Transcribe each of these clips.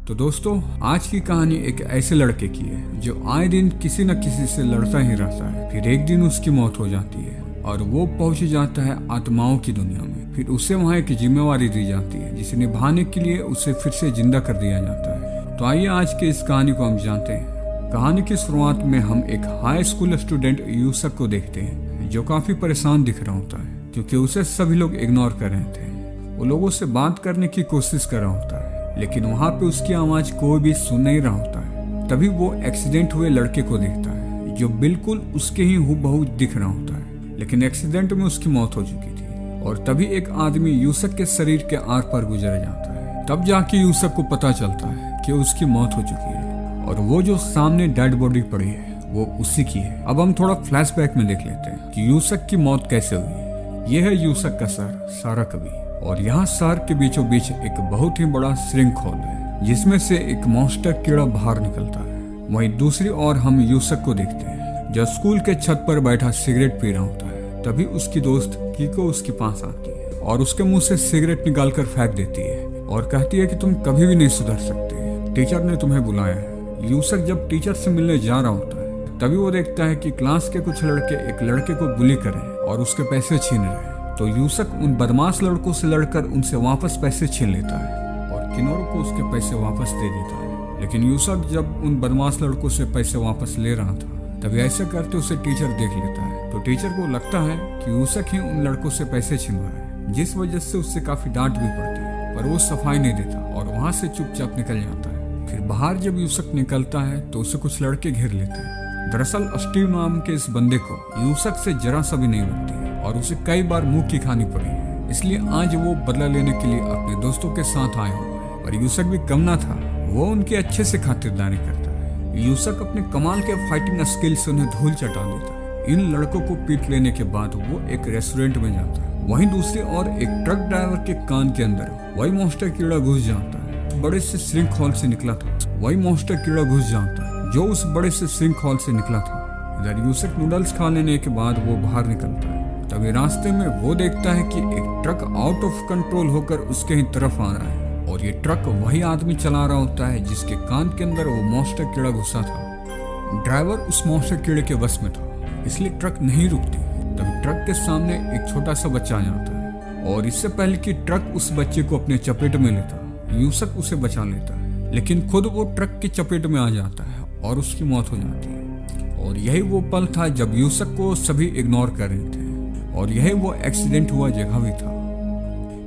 तो दोस्तों, आज की कहानी एक ऐसे लड़के की है जो आए दिन किसी न किसी से लड़ता ही रहता है। फिर एक दिन उसकी मौत हो जाती है और वो पहुंच जाता है आत्माओं की दुनिया में। फिर उसे वहाँ एक जिम्मेवारी दी जाती है जिसे निभाने के लिए उसे फिर से जिंदा कर दिया जाता है। तो आइए आज के इस कहानी को हम जानते हैं। कहानी की शुरुआत में हम एक हाई स्कूल स्टूडेंट यूसुफ को देखते हैं जो काफी परेशान दिख रहा होता है क्योंकि उसे सभी लोग इग्नोर कर रहे थे। वो लोगों से बात करने की कोशिश कर रहा होता है लेकिन वहाँ पे उसकी आवाज कोई भी सुन नहीं रहा होता है। तभी वो एक्सीडेंट हुए लड़के को देखता है जो बिल्कुल उसके ही हूबहू दिख रहा होता है, लेकिन एक्सीडेंट में उसकी मौत हो चुकी थी। और तभी एक आदमी यूसुफ के शरीर के आर पार गुजर जाता है। तब जाके यूसुफ को पता चलता है कि उसकी मौत हो चुकी है और वो जो सामने डेड बॉडी पड़ी है वो उसी की है। अब हम थोड़ा फ्लैशबैक में देख लेते हैं कि यूसुफ की मौत कैसे हुई। ये है यूसुफ का सर सारा कवि, और यहाँ शहर के बीचों बीच एक बहुत ही बड़ा श्रिंक होल है जिसमें से एक मॉन्स्टर कीड़ा बाहर निकलता है। वहीं दूसरी ओर हम यूसुफ को देखते हैं जो स्कूल के छत पर बैठा सिगरेट पी रहा होता है। तभी उसकी दोस्त कीको उसके पास आती है और उसके मुंह से सिगरेट निकाल कर फेंक देती है और कहती है कि तुम कभी भी नहीं सुधर सकते, टीचर ने तुम्हें बुलाया है। यूसुफ जब टीचर से मिलने जा रहा होता है तभी वो देखता है कि क्लास के कुछ लड़के एक लड़के को बुली कर रहे हैं और उसके पैसे छीन रहे हैं। तो यूसुफ उन बदमाश लड़कों से लड़कर उनसे वापस पैसे छीन लेता है और किन्नरों को उसके पैसे वापस दे देता है। लेकिन यूसुफ जब उन बदमाश लड़कों से पैसे वापस ले रहा था तभी ऐसा करते उसे टीचर देख लेता है। तो टीचर को लगता है कि यूसुफ ही उन लड़कों से पैसे छीन रहा है, जिस वजह से उससे काफी डांट भी पड़ती है, पर वो सफाई नहीं देता और वहाँ से चुपचाप निकल जाता है। फिर बाहर जब यूसुफ निकलता है तो उसे कुछ लड़के घेर लेते हैं। दरअसल स्टीव नाम के इस बंदे को यूसुफ से जरा सा भी नहीं लगती और उसे कई बार मुंह की खानी पड़ी है, इसलिए आज वो बदला लेने के लिए अपने दोस्तों के साथ आया हुआ है। और यूसुफ भी कम ना था, वो उनके अच्छे से खातिरदारी करता है। यूसुफ अपने कमाल के फाइटिंग स्किल से उन्हें धूल चटा देता है। इन लड़कों को पीट लेने के बाद वो एक रेस्टोरेंट में जाता है। वहीं दूसरी ओर एक ट्रक ड्राइवर के कान के अंदर वही मॉन्स्टर कीड़ा घुस जाता है। बड़े से श्रिंक हॉल से निकला था वही मॉन्स्टर कीड़ा घुस जाता है जो उस बड़े से श्रिंक हॉल से निकला था। इधर यूसुफ नूडल्स खा लेने के बाद वो बाहर निकलता है। तभी रास्ते में वो देखता है कि एक ट्रक आउट ऑफ कंट्रोल होकर उसके ही तरफ आ रहा है और ये ट्रक वही आदमी चला रहा होता है जिसके कान के अंदर वो मॉन्स्टर कीड़ा घुसा था। ड्राइवर उस मॉन्स्टर कीड़े के बस में था, इसलिए ट्रक नहीं रुकती। तभी ट्रक के सामने एक छोटा सा बच्चा आ जाता है और इससे पहले कि ट्रक उस बच्चे को अपने चपेट में लेता यूसुफ उसे बचा लेता है, लेकिन खुद वो ट्रक की चपेट में आ जाता है और उसकी मौत हो जाती है। और यही वो पल था जब यूसुफ को सभी इग्नोर कर रहे थे और यही वो एक्सीडेंट हुआ जगह भी था।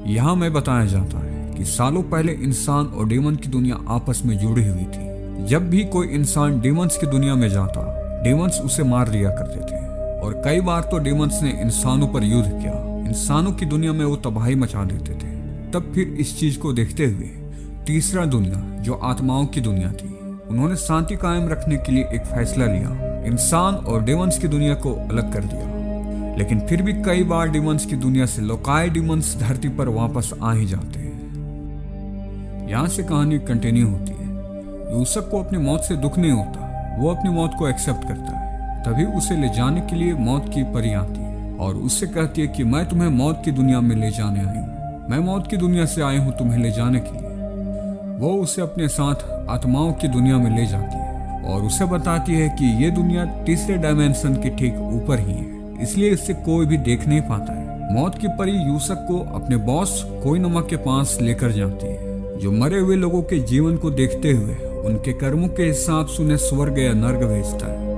यहाँ में बताया जाता है कि सालों पहले इंसान और डेमन की दुनिया आपस में जुड़ी हुई थी। जब भी कोई इंसान डेमंस की दुनिया में जाता, डेमंस उसे मार दिया करते थे और कई बार तो डेमंस ने इंसानों पर युद्ध किया। इंसानों की दुनिया में वो तबाही मचा देते थे। तब फिर इस चीज को देखते हुए तीसरा दुनिया जो आत्माओं की दुनिया थी, उन्होंने शांति कायम रखने के लिए एक फैसला लिया, इंसान और डेमंस की दुनिया को अलग कर दिया। लेकिन फिर भी कई बार डिमंस की दुनिया से लौकाए डिमंस धरती पर वापस आ ही जाते हैं। यहाँ से कहानी कंटिन्यू होती है। यूसुफ को अपनी मौत से दुख नहीं होता, वो अपनी मौत को एक्सेप्ट करता है। तभी उसे ले जाने के लिए मौत की परी आती है और उससे कहती है कि मैं तुम्हें मौत की दुनिया में ले जाने आई हूँ, मैं मौत की दुनिया से आई हूँ तुम्हें ले जाने के लिए। वो उसे अपने साथ आत्माओं की दुनिया में ले जाती है और उसे बताती है कि ये दुनिया तीसरे डायमेंशन के ठीक ऊपर ही है, इसलिए इससे कोई भी देख नहीं पाता है। मौत की परी यूसुफ को अपने बॉस कोहिनूमा के पास लेकर जाती है जो मरे हुए लोगों के जीवन को देखते हुए उनके कर्मों के हिसाब से उन्हें स्वर्ग या नर्क भेजता है।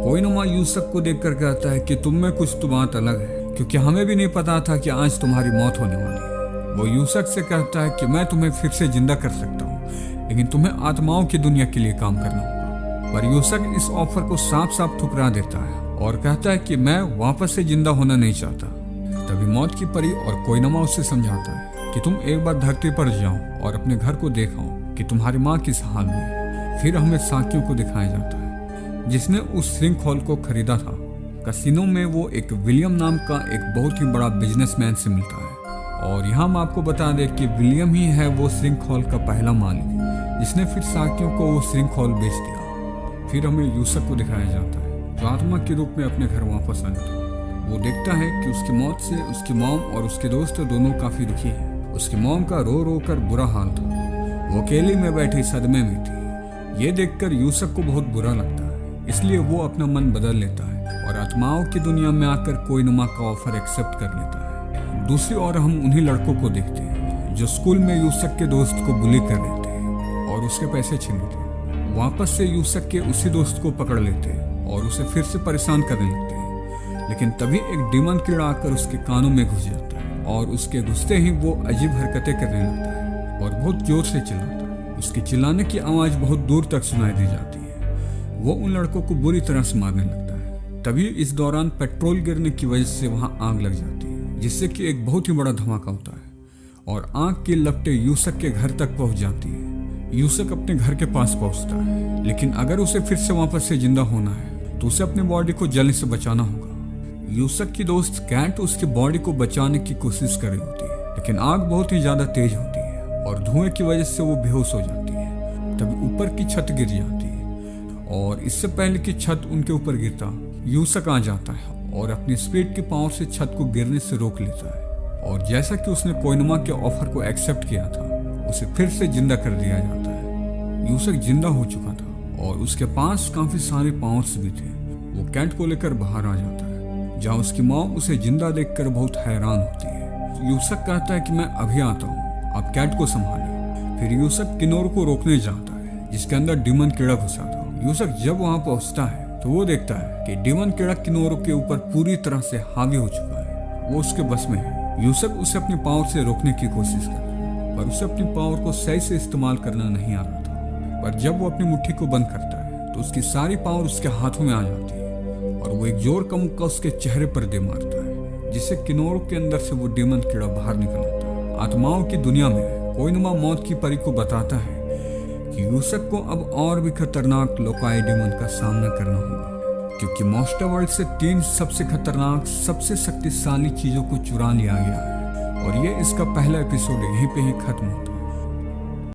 कोहिनूमा यूसुफ को देखकर कहता है कि तुम में कुछ तो बात अलग है, क्योंकि हमें भी नहीं पता था कि आज तुम्हारी मौत होने वाली है। वो यूसुफ से कहता है कि मैं तुम्हें फिर से जिंदा कर सकता हूँ, लेकिन तुम्हें आत्माओं की दुनिया के लिए काम करना होगा। पर यूसुफ इस ऑफर को साफ साफ ठुकरा देता है और कहता है कि मैं वापस से जिंदा होना नहीं चाहता। तभी मौत की परी और कोहिनूमा उससे समझाता है कि तुम एक बार धरती पर जाओ और अपने घर को देखो कि तुम्हारी माँ किस हाल में। फिर हमें साकियों को दिखाया जाता है जिसने उस श्रिंक हॉल को खरीदा था। कसिनो में वो एक विलियम नाम का एक बहुत ही बड़ा बिजनेसमैन से मिलता है और यहाँ हम आपको बता दें कि विलियम ही है वो श्रिंक हॉल का पहला मालिक जिसने फिर साकियों को वो श्रिंक हॉल बेच दिया। फिर हमें यूसुफ को दिखाया जाता है जो आत्मा के रूप में अपने घर वापस आया था। वो देखता है कि उसकी मौत से उसकी मॉम और उसके दोस्त दोनों काफी दुखी हैं। उसकी मॉम का रो रो कर बुरा हाल था। वो अकेली में बैठी सदमे में थी। ये देखकर यूसुफ को बहुत बुरा लगता है, इसलिए वो अपना मन बदल लेता है और आत्माओं की दुनिया में आकर कोई नुमा का ऑफर एक्सेप्ट कर लेता है। दूसरी ओर हम उन्हीं लड़कों को देखते हैं जो स्कूल में यूसुफ के दोस्त को बुली कर रहे थे और उसके पैसे छीन लेते। वापस से यूसुफ के उसी दोस्त को पकड़ लेते और उसे फिर से परेशान करने लगते हैं। लेकिन तभी एक डीमन कीड़ा आकर उसके कानों में घुस जाता है और उसके घुसते ही वो अजीब हरकतें करने लगता है और बहुत जोर से चिल्लाता है। उसके चिल्लाने की आवाज बहुत दूर तक सुनाई दी जाती है। वो उन लड़कों को बुरी तरह से मारने लगता है। तभी इस दौरान पेट्रोल गिरने की वजह से वहां आग लग जाती है, जिससे कि एक बहुत ही बड़ा धमाका होता है और आग की लपटें यूसुफ के घर तक पहुंच जाती है। यूसुफ अपने घर के पास पहुंचता है, लेकिन अगर उसे फिर से वापस से जिंदा होना है तो उसे अपनी बॉडी को जलने से बचाना होगा। यूसुफ की दोस्त कैट उसकी बॉडी को बचाने की कोशिश कर रही होती है, लेकिन आग बहुत ही ज्यादा तेज होती है और धुएं की वजह से वो बेहोश हो जाती है। तभी ऊपर की छत गिर जाती है और इससे पहले कि छत उनके ऊपर गिरता यूसुफ आ जाता है और अपनी स्पीड की पावर से छत को गिरने से रोक लेता है। और जैसा कि उसने कोहिनूमा के ऑफर को एक्सेप्ट किया था, उसे फिर से जिंदा कर दिया जाता है। यूसुफ जिंदा हो चुका था और उसके पास काफी सारे पावर्स भी थे। वो कैट को लेकर बाहर आ जाता है, जहाँ उसकी माँ उसे जिंदा देखकर बहुत हैरान होती है। यूसुफ कहता है कि मैं अभी आता हूँ, आप कैट को संभालें। फिर यूसुफ किन्नौर को रोकने जाता है, जिसके अंदर डीमन कीड़ा घुसा था। यूसुफ जब वहां पहुंचता है तो वो देखता है कि डीमन कीड़ा किन्नौर के ऊपर पूरी तरह से हावी हो चुका है। वो उसके बस में है। यूसुफ उसे अपनी पावर से रोकने की कोशिश करता है, पर उसे अपनी पावर को सही से इस्तेमाल करना नहीं आ रहा था। पर जब वो अपनी मुट्ठी को बंद करता है तो उसकी सारी पावर उसके हाथों में आ जाती है और वो एक जोर का मुक्का उसके चेहरे पर दे मारता है, जिससे किन्नौर के अंदर से वो डीमन कीड़ा बाहर निकल आता है। आत्माओं की दुनिया में कोहिनूमा मौत की परी को बताता है कि यूसुफ को अब और भी खतरनाक लोकाई डीमन का सामना करना होगा, क्योंकि मॉन्स्टर वर्ल्ड से 3 सबसे खतरनाक, सबसे शक्तिशाली चीजों को चुरा लिया गया है। और ये इसका पहला एपिसोड यहीं पे ही खत्म होता है।